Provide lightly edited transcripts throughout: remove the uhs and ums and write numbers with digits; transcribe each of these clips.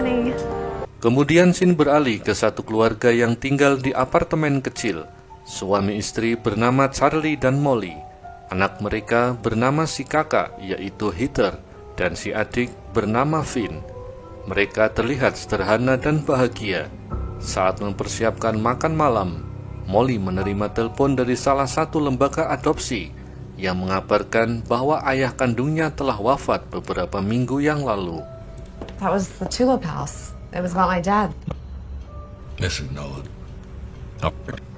honey. Kemudian scene beralih ke satu keluarga yang tinggal di apartemen kecil. Suami istri bernama Charlie dan Molly. Anak mereka bernama si kakak, yaitu Heather, dan si adik bernama Finn. Mereka terlihat sederhana dan bahagia. Saat mempersiapkan makan malam, Molly menerima telepon dari salah satu lembaga adopsi yang mengabarkan bahwa ayah kandungnya telah wafat beberapa minggu yang lalu. That was the Tulip House. It was about my dad. Mrs. Nolan.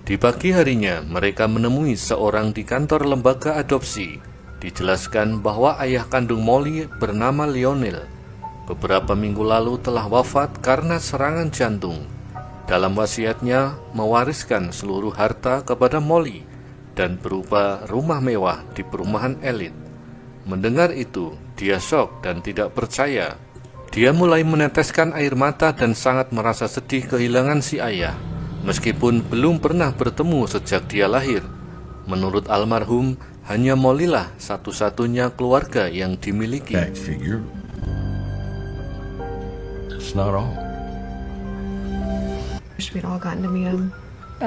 Di pagi harinya, mereka menemui seorang di kantor lembaga adopsi. Dijelaskan bahwa ayah kandung Molly bernama Lionel. Beberapa minggu lalu telah wafat karena serangan jantung. Dalam wasiatnya, mewariskan seluruh harta kepada Molly dan berupa rumah mewah di perumahan elit. Mendengar itu, dia syok dan tidak percaya. Dia mulai meneteskan air mata dan sangat merasa sedih kehilangan si ayah, meskipun belum pernah bertemu sejak dia lahir. Menurut almarhum, hanya Molly lah satu-satunya keluarga yang dimiliki. Fact figure. That's not all. Wish we'd all gotten to meet him.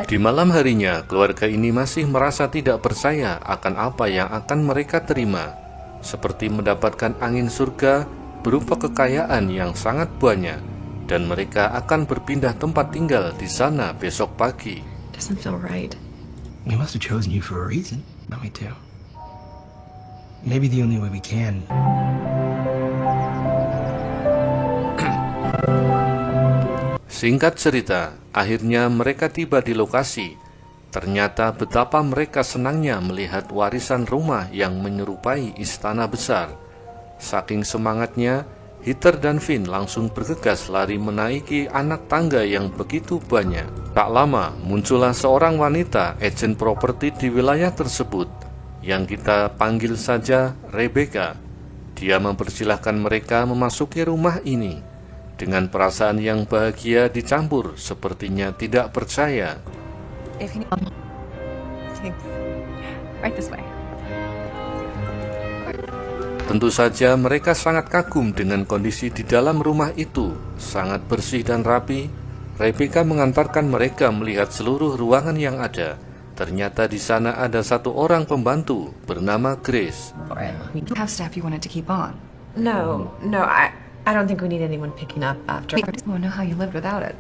Di malam harinya, keluarga ini masih merasa tidak percaya akan apa yang akan mereka terima, seperti mendapatkan angin surga berupa kekayaan yang sangat banyak, dan mereka akan berpindah tempat tinggal di sana besok pagi. Doesn't feel right. We must have chosen you for a reason, not me too. Maybe the only way we can. Singkat cerita, akhirnya mereka tiba di lokasi. Ternyata betapa mereka senangnya melihat warisan rumah yang menyerupai istana besar. Saking semangatnya, Heather dan Finn langsung bergegas lari menaiki anak tangga yang begitu banyak. Tak lama, muncullah seorang wanita agen properti di wilayah tersebut, yang kita panggil saja Rebecca. Dia mempersilahkan mereka memasuki rumah ini. Dengan perasaan yang bahagia dicampur sepertinya tidak percaya. If you need... Thanks. Right this way. Tentu saja mereka sangat kagum dengan kondisi di dalam rumah itu, sangat bersih dan rapi. Rebecca mengantarkan mereka melihat seluruh ruangan yang ada. Ternyata di sana ada satu orang pembantu bernama Grace. We do have staff you wanted to keep on. No, I don't think we need anyone picking up after. I just want to know how you lived without it.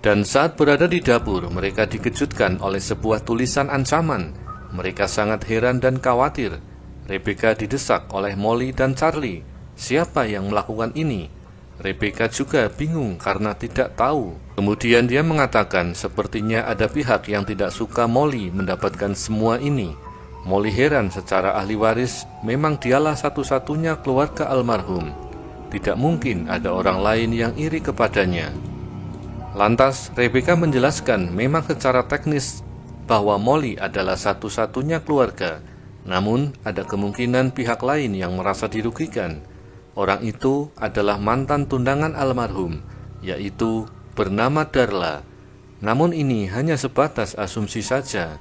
Dan saat berada di dapur, mereka dikejutkan oleh sebuah tulisan ancaman. Mereka sangat heran dan khawatir. Rebecca didesak oleh Molly dan Charlie. Siapa yang melakukan ini? Rebecca juga bingung karena tidak tahu. Kemudian dia mengatakan sepertinya ada pihak yang tidak suka Molly mendapatkan semua ini. Molly heran secara ahli waris, memang dialah satu-satunya keluarga almarhum. Tidak mungkin ada orang lain yang iri kepadanya. Lantas Rebecca menjelaskan memang secara teknis bahwa Molly adalah satu-satunya keluarga. Namun, ada kemungkinan pihak lain yang merasa dirugikan. Orang itu adalah mantan tunangan almarhum, yaitu bernama Darla. Namun ini hanya sebatas asumsi saja.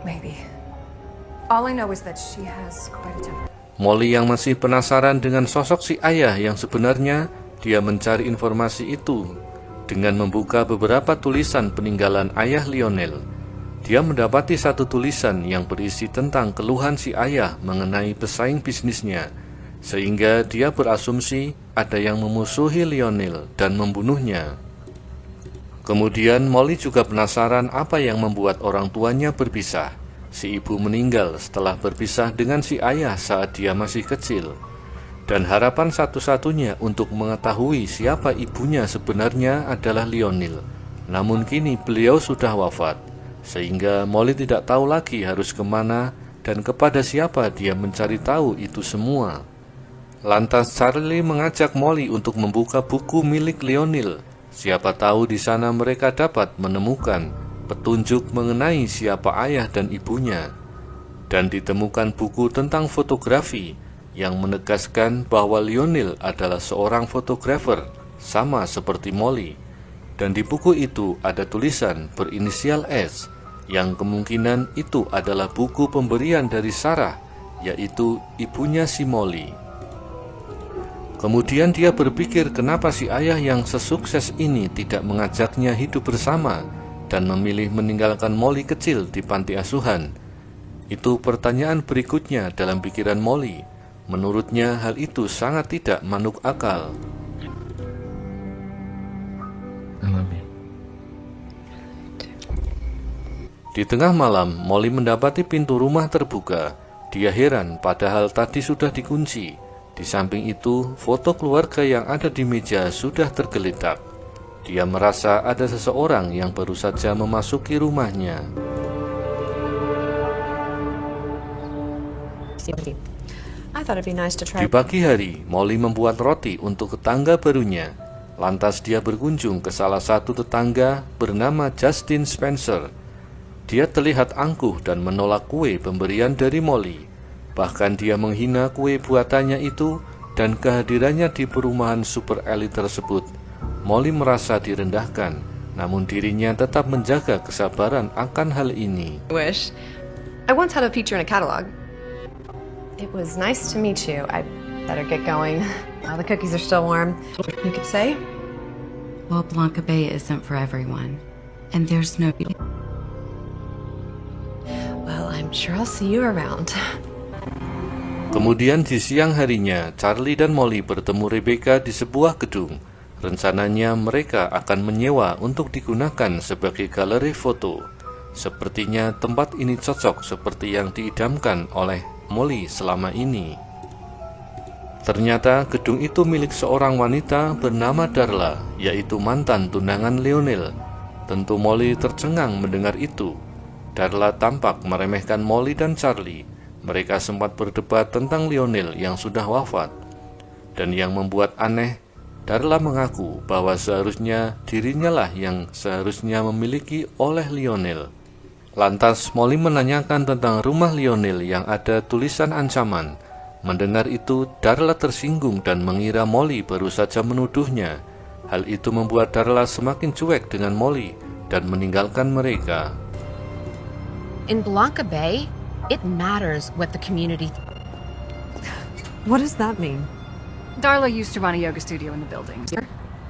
Maybe. All I know is that she has quite a temper. Molly yang masih penasaran dengan sosok si ayah yang sebenarnya, dia mencari informasi itu dengan membuka beberapa tulisan peninggalan ayah Lionel. Dia mendapati satu tulisan yang berisi tentang keluhan si ayah mengenai pesaing bisnisnya, sehingga dia berasumsi ada yang memusuhi Lionel dan membunuhnya. Kemudian Molly juga penasaran apa yang membuat orang tuanya berpisah. Si ibu meninggal setelah berpisah dengan si ayah saat dia masih kecil. Dan harapan satu-satunya untuk mengetahui siapa ibunya sebenarnya adalah Lionel. Namun kini beliau sudah wafat, sehingga Molly tidak tahu lagi harus kemana dan kepada siapa dia mencari tahu itu semua. Lantas Charlie mengajak Molly untuk membuka buku milik Lionel. Siapa tahu di sana mereka dapat menemukan petunjuk mengenai siapa ayah dan ibunya. Dan ditemukan buku tentang fotografi yang menegaskan bahwa Lionel adalah seorang fotografer, sama seperti Molly. Dan di buku itu ada tulisan berinisial S, yang kemungkinan itu adalah buku pemberian dari Sarah, yaitu ibunya si Molly. Kemudian dia berpikir kenapa si ayah yang sesukses ini tidak mengajaknya hidup bersama dan memilih meninggalkan Molly kecil di panti asuhan. Itu pertanyaan berikutnya dalam pikiran Molly. Menurutnya hal itu sangat tidak masuk akal. I love you. Di tengah malam, Molly mendapati pintu rumah terbuka. Dia heran padahal tadi sudah dikunci. Di samping itu, foto keluarga yang ada di meja sudah tergeletak. Dia merasa ada seseorang yang baru saja memasuki rumahnya. I thought it'd be nice to Di try. pagi hari, Molly membuat roti untuk tetangga barunya. Lantas dia berkunjung ke salah satu tetangga bernama Justin Spencer. Dia terlihat angkuh dan menolak kue pemberian dari Molly. Bahkan dia menghina kue buatannya itu dan kehadirannya di perumahan super elit tersebut. Molly merasa direndahkan, namun dirinya tetap menjaga kesabaran akan hal ini. Wish. I once had a feature in a catalog. It was nice to meet you. I better get going. The cookies are still warm. You could say? Well, Blanca Bay isn't for everyone. And there's no... Well, I'm sure I'll see you around. Kemudian di siang harinya, Charlie dan Molly bertemu Rebecca di sebuah gedung. Rencananya mereka akan menyewa untuk digunakan sebagai galeri foto. Sepertinya tempat ini cocok seperti yang diidamkan oleh Molly selama ini. Ternyata gedung itu milik seorang wanita bernama Darla, yaitu mantan tunangan Lionel. Tentu Molly tercengang mendengar itu. Darla tampak meremehkan Molly dan Charlie. Mereka sempat berdebat tentang Lionel yang sudah wafat. Dan yang membuat aneh, Darla mengaku bahwa seharusnya dirinya lah yang seharusnya memiliki oleh Lionel. Lantas Molly menanyakan tentang rumah Lionel yang ada tulisan ancaman. Mendengar itu, Darla tersinggung dan mengira Molly baru saja menuduhnya. Hal itu membuat Darla semakin cuek dengan Molly dan meninggalkan mereka. In Blanca Bay, it matters what the community... What does that mean? Darla used to run a yoga studio in the building.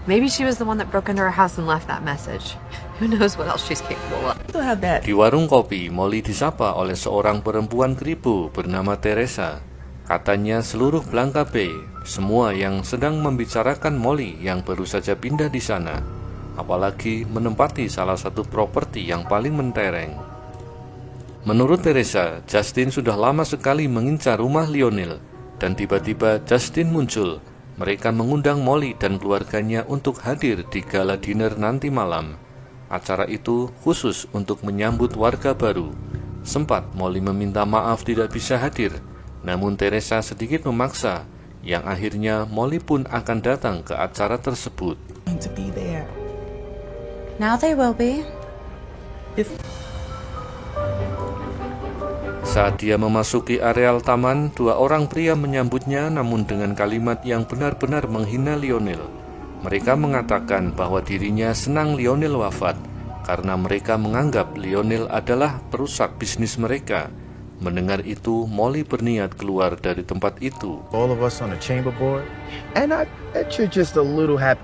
Maybe she was the one that broke into her house and left that message. Who knows what else she's capable of. Di warung kopi, Molly disapa oleh seorang perempuan keribu bernama Teresa. Katanya seluruh Blanca Bay, semua yang sedang membicarakan Molly yang baru saja pindah di sana. Apalagi menempati salah satu properti yang paling mentereng. Menurut Teresa, Justin sudah lama sekali mengincar rumah Lionel. Dan tiba-tiba Justin muncul. Mereka mengundang Molly dan keluarganya untuk hadir di gala dinner nanti malam. Acara itu khusus untuk menyambut warga baru. Sempat Molly meminta maaf tidak bisa hadir, namun Teresa sedikit memaksa, yang akhirnya Molly pun akan datang ke acara tersebut. Now they will be. Saat dia memasuki areal taman, dua orang pria menyambutnya namun dengan kalimat yang benar-benar menghina Lionel. Mereka mengatakan bahwa dirinya senang Lionel wafat karena mereka menganggap Lionel adalah perusak bisnis mereka. Mendengar itu, Molly berniat keluar dari tempat itu. All of us on the chamber board, and I bet you're just a little happy.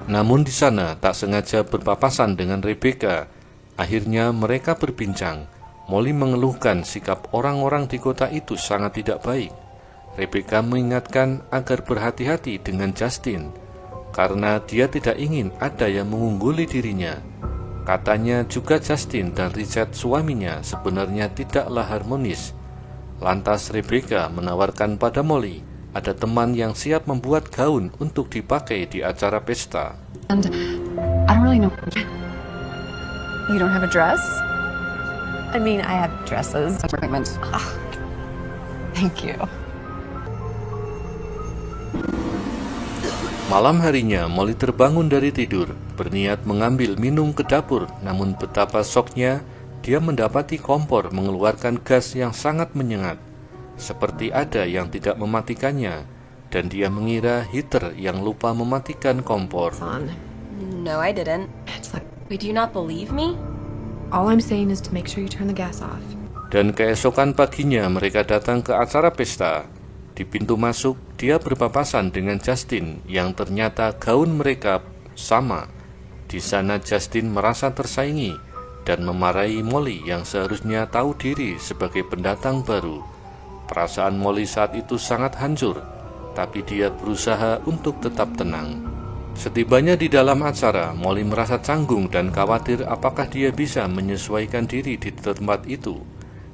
Namun di sana tak sengaja berpapasan dengan Rebecca. Akhirnya mereka berbincang. Molly mengeluhkan sikap orang-orang di kota itu sangat tidak baik. Rebecca mengingatkan agar berhati-hati dengan Justin, karena dia tidak ingin ada yang mengungguli dirinya. Katanya juga Justin dan Richard suaminya sebenarnya tidaklah harmonis. Lantas Rebecca menawarkan pada Molly ada teman yang siap membuat gaun untuk dipakai di acara pesta. And I don't really know. You don't have a dress? I mean, I have dresses. Thank you. Malam harinya, Molly terbangun dari tidur, berniat mengambil minum ke dapur, namun betapa syoknya, dia mendapati kompor mengeluarkan gas yang sangat menyengat. Seperti ada yang tidak mematikannya, dan dia mengira heater yang lupa mematikan kompor. No, I didn't. It's like, Wait, do you not believe me? all I'm saying is to make sure you turn the gas off. Dan keesokan paginya mereka datang ke acara pesta. Di pintu masuk, dia berpapasan dengan Justin yang ternyata gaun mereka sama. Di sana Justin merasa tersaingi dan memarahi Molly yang seharusnya tahu diri sebagai pendatang baru. Perasaan Molly saat itu sangat hancur, tapi dia berusaha untuk tetap tenang. Setibanya di dalam acara, Molly merasa canggung dan khawatir apakah dia bisa menyesuaikan diri di tempat itu.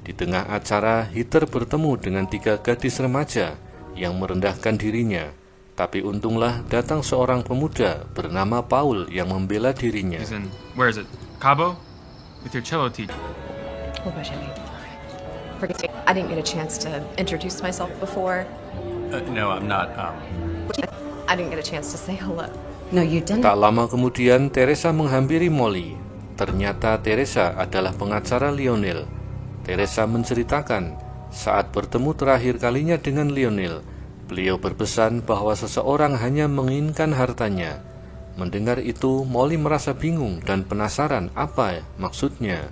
Di tengah acara, Heather bertemu dengan 3 gadis remaja yang merendahkan dirinya. Tapi untunglah datang seorang pemuda bernama Paul yang membela dirinya. Where is it? Cabo? With your cello teacher. Oh, gosh, I didn't get a chance to introduce myself before. No, I'm not. I didn't get a chance to say hello. No, you didn't. Tak lama kemudian, Teresa menghampiri Molly. Ternyata Teresa adalah pengacara Lionel. Teresa menceritakan, saat bertemu terakhir kalinya dengan Lionel, beliau berpesan bahwa seseorang hanya menginginkan hartanya. Mendengar itu, Molly merasa bingung dan penasaran apa maksudnya.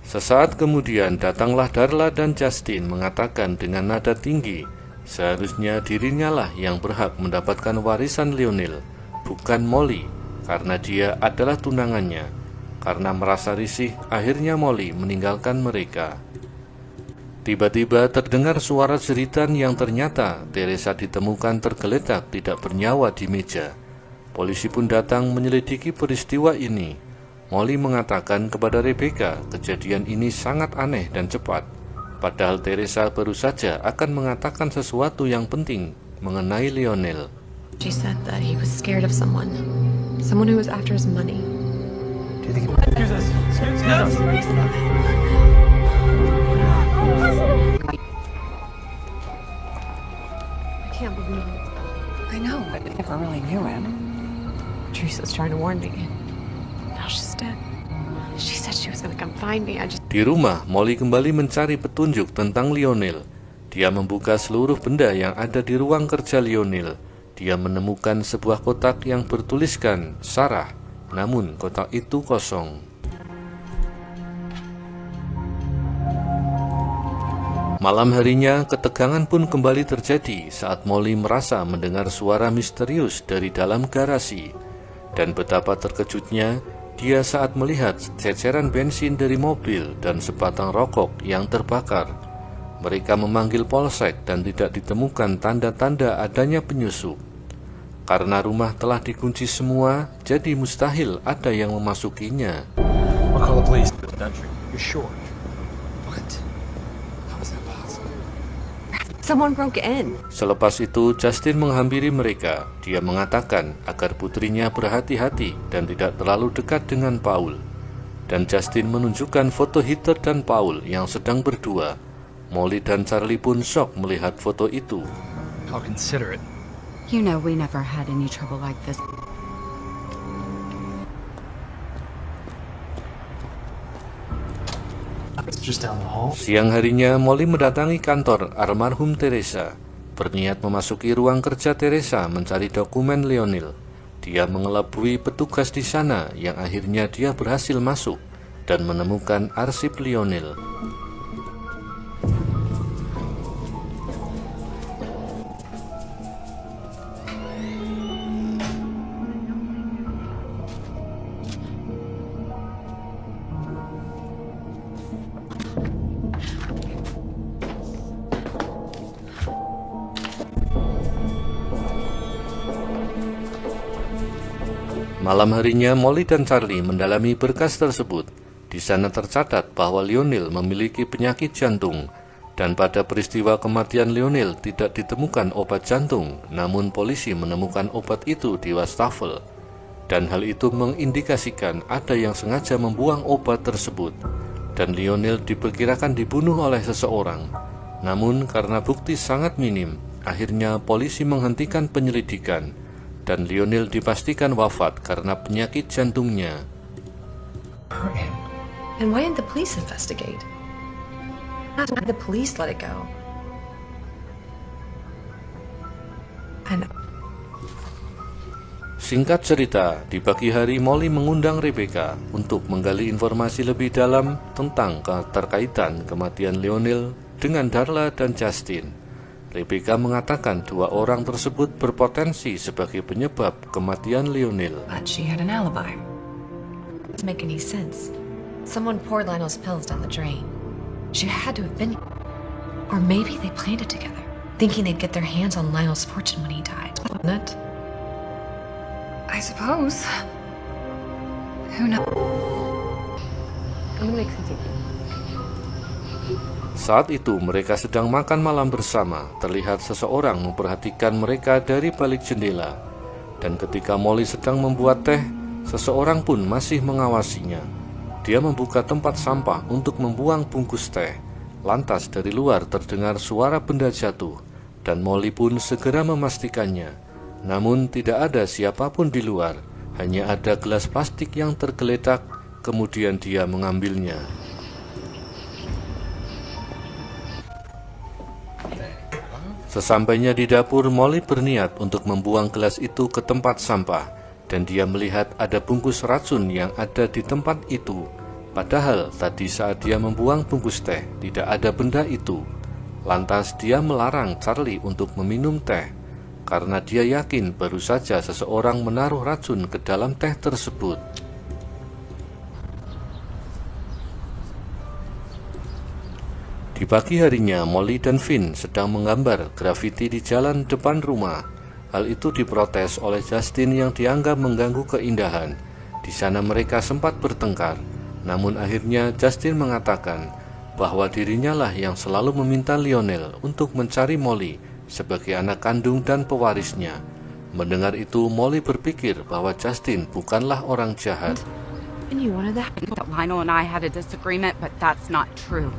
Sesaat kemudian datanglah Darla dan Justin mengatakan dengan nada tinggi, seharusnya dirinya lah yang berhak mendapatkan warisan Lionel, bukan Molly, karena dia adalah tunangannya. Karena merasa risih, akhirnya Molly meninggalkan mereka. Tiba-tiba terdengar suara jeritan yang ternyata Teresa ditemukan tergeletak tidak bernyawa di meja. Polisi pun datang menyelidiki peristiwa ini. Molly mengatakan kepada Rebecca kejadian ini sangat aneh dan cepat. Padahal Teresa baru saja akan mengatakan sesuatu yang penting mengenai Lionel. She said that he was scared of someone who was after his money. Do you think I can't believe it. I know, but I never really knew him. Teresa's trying to warn me. Now she's dead. She said she was gonna come find me. Di rumah, Molly kembali mencari petunjuk tentang Lionel. Dia membuka seluruh benda yang ada di ruang kerja Lionel. Dia menemukan sebuah kotak yang bertuliskan Sarah, namun kotak itu kosong. Malam harinya, ketegangan pun kembali terjadi saat Molly merasa mendengar suara misterius dari dalam garasi. Dan betapa terkejutnya dia saat melihat ceceran bensin dari mobil dan sebatang rokok yang terbakar. Mereka memanggil polsek dan tidak ditemukan tanda-tanda adanya penyusup. Karena rumah telah dikunci semua, jadi mustahil ada yang memasukinya. I'll call the police. You're sure? What? How is that possible? Someone broke in. Selepas itu, Justin menghampiri mereka. Dia mengatakan agar putrinya berhati-hati dan tidak terlalu dekat dengan Paul. Dan Justin menunjukkan foto Heather dan Paul yang sedang berdua. Molly dan Charlie pun shock melihat foto itu. How considerate. You know we never had any trouble like this. It's just down the hall. Siang harinya, Molly mendatangi kantor almarhum Teresa. Berniat memasuki ruang kerja Teresa mencari dokumen Lionel. Dia mengelabui petugas di sana yang akhirnya dia berhasil masuk dan menemukan arsip Lionel. Malam harinya, Molly dan Charlie mendalami berkas tersebut. Di sana tercatat bahwa Lionel memiliki penyakit jantung, dan pada peristiwa kematian Lionel tidak ditemukan obat jantung, namun polisi menemukan obat itu di wastafel. Dan hal itu mengindikasikan ada yang sengaja membuang obat tersebut, dan Lionel diperkirakan dibunuh oleh seseorang. Namun karena bukti sangat minim, akhirnya polisi menghentikan penyelidikan, dan Lionel dipastikan wafat karena penyakit jantungnya. And why didn't the police investigate? Not why the police let it go. Singkat cerita, di pagi hari Molly mengundang Rebecca untuk menggali informasi lebih dalam tentang keterkaitan kematian Lionel dengan Darla dan Justin. Rebecca mengatakan dua orang tersebut berpotensi sebagai penyebab kematian Lionel. But she had an alibi. Doesn't make any sense. Someone poured Lionel's pills down the drain. She had to have been. Or maybe they planned it together, thinking they'd get their hands on Lionel's fortune when he died. Wasn't it? I suppose. Who knows? I'm gonna make some tea. Saat itu mereka sedang makan malam bersama. Terlihat seseorang memperhatikan mereka dari balik jendela. Dan ketika Molly sedang membuat teh, seseorang pun masih mengawasinya. Dia membuka tempat sampah untuk membuang bungkus teh. Lantas dari luar terdengar suara benda jatuh, dan Molly pun segera memastikannya. Namun tidak ada siapapun di luar, hanya ada gelas plastik yang tergeletak, kemudian dia mengambilnya. Sesampainya di dapur, Molly berniat untuk membuang gelas itu ke tempat sampah, dan dia melihat ada bungkus racun yang ada di tempat itu. Padahal tadi saat dia membuang bungkus teh, tidak ada benda itu. Lantas dia melarang Charlie untuk meminum teh, karena dia yakin baru saja seseorang menaruh racun ke dalam teh tersebut. Di pagi harinya, Molly dan Finn sedang menggambar grafiti di jalan depan rumah. Hal itu diprotes oleh Justin yang dianggap mengganggu keindahan. Di sana mereka sempat bertengkar, namun akhirnya Justin mengatakan bahwa dirinya lah yang selalu meminta Lionel untuk mencari Molly sebagai anak kandung dan pewarisnya. Mendengar itu, Molly berpikir bahwa Justin bukanlah orang jahat. And you wanted that Lionel and I had a disagreement, but that's not true.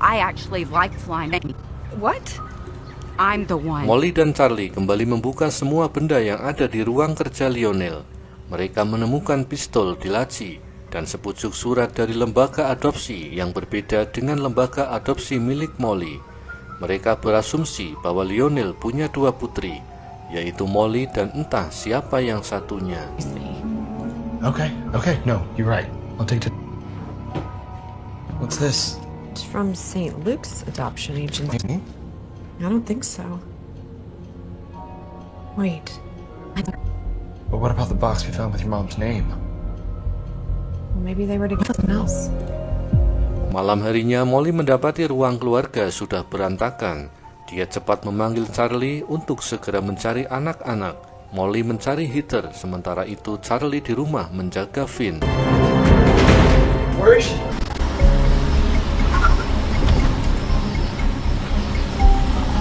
I actually liked Lionel. What? I'm the one. Molly dan Charlie kembali membuka semua benda yang ada di ruang kerja Lionel. Mereka menemukan pistol di laci dan sepucuk surat dari lembaga adopsi yang berbeda dengan lembaga adopsi milik Molly. Mereka berasumsi bahwa Lionel punya dua putri, yaitu Molly dan entah siapa yang satunya. Okay, no, you're right. I'll take it. What's this? It's from St. Luke's adoption agency. I don't think so. Wait. But what about the box we found with your mom's name? Well, maybe they were together with someone else. Malam harinya, Molly mendapati ruang keluarga sudah berantakan. Dia cepat memanggil Charlie untuk segera mencari anak-anak. Molly mencari Heather, sementara itu Charlie di rumah menjaga Finn. Where is she?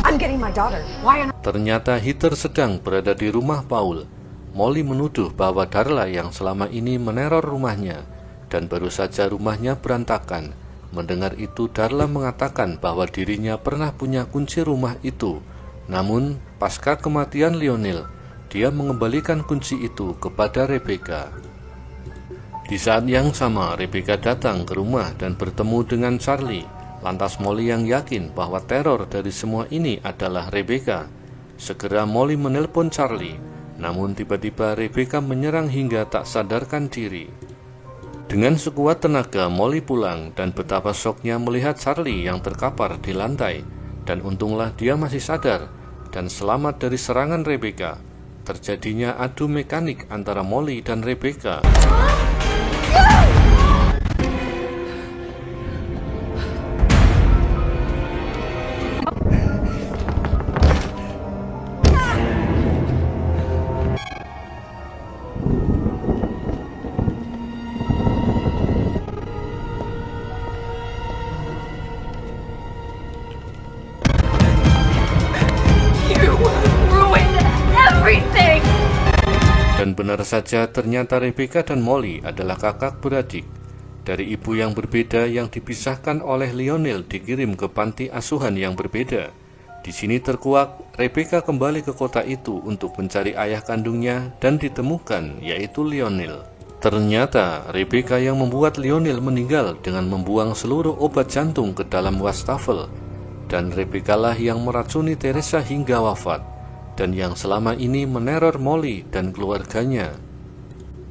I'm getting my daughter. Why on... Ternyata Heather sedang berada di rumah Paul. Molly menuduh bahwa Darla yang selama ini meneror rumahnya, dan baru saja rumahnya berantakan. Mendengar itu, Darla mengatakan bahwa dirinya pernah punya kunci rumah itu. Namun, pasca kematian Lionel, dia mengembalikan kunci itu kepada Rebecca. Di saat yang sama, Rebecca datang ke rumah dan bertemu dengan Charlie. Lantas Molly yang yakin bahwa teror dari semua ini adalah Rebecca. Segera Molly menelpon Charlie, namun tiba-tiba Rebecca menyerang hingga tak sadarkan diri. Dengan sekuat tenaga, Molly pulang dan betapa syoknya melihat Charlie yang terkapar di lantai. Dan untunglah dia masih sadar dan selamat dari serangan Rebecca. Terjadinya adu mekanik antara Molly dan Rebecca. Dan benar saja, ternyata Rebecca dan Molly adalah kakak beradik. Dari ibu yang berbeda yang dipisahkan oleh Lionel dikirim ke panti asuhan yang berbeda. Di sini terkuak, Rebecca kembali ke kota itu untuk mencari ayah kandungnya dan ditemukan, yaitu Lionel. Ternyata Rebecca yang membuat Lionel meninggal dengan membuang seluruh obat jantung ke dalam wastafel. Dan Rebecca lah yang meracuni Teresa hingga wafat. dan yang selama ini meneror Molly dan keluarganya.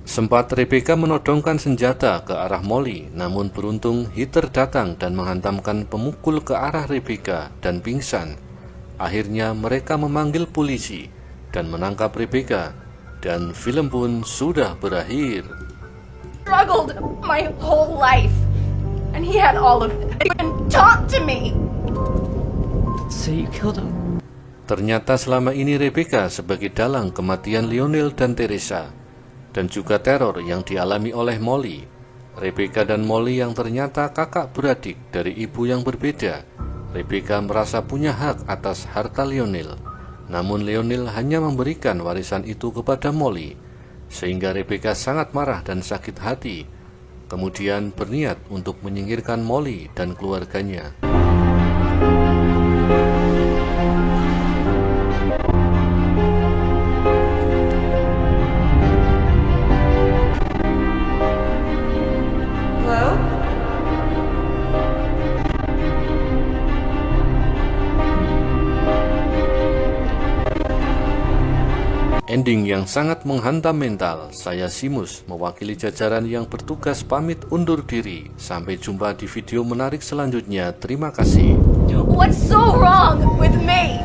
Sempat Rebecca menodongkan senjata ke arah Molly, namun beruntung Heather datang dan menghantamkan pemukul ke arah Rebecca dan pingsan. Akhirnya mereka memanggil polisi dan menangkap Rebecca, dan film pun sudah berakhir. Struggled my whole life, and he had all of it. He didn't talk to me. So you killed him. Ternyata selama ini Rebecca sebagai dalang kematian Lionel dan Teresa, dan juga teror yang dialami oleh Molly. Rebecca dan Molly yang ternyata kakak beradik dari ibu yang berbeda. Rebecca merasa punya hak atas harta Lionel, namun Lionel hanya memberikan warisan itu kepada Molly, sehingga Rebecca sangat marah dan sakit hati, kemudian berniat untuk menyingkirkan Molly dan keluarganya. Ending yang sangat menghantam mental. Saya Simus, mewakili jajaran yang bertugas pamit undur diri. Sampai jumpa di video menarik selanjutnya. Terima kasih. What's so wrong with me?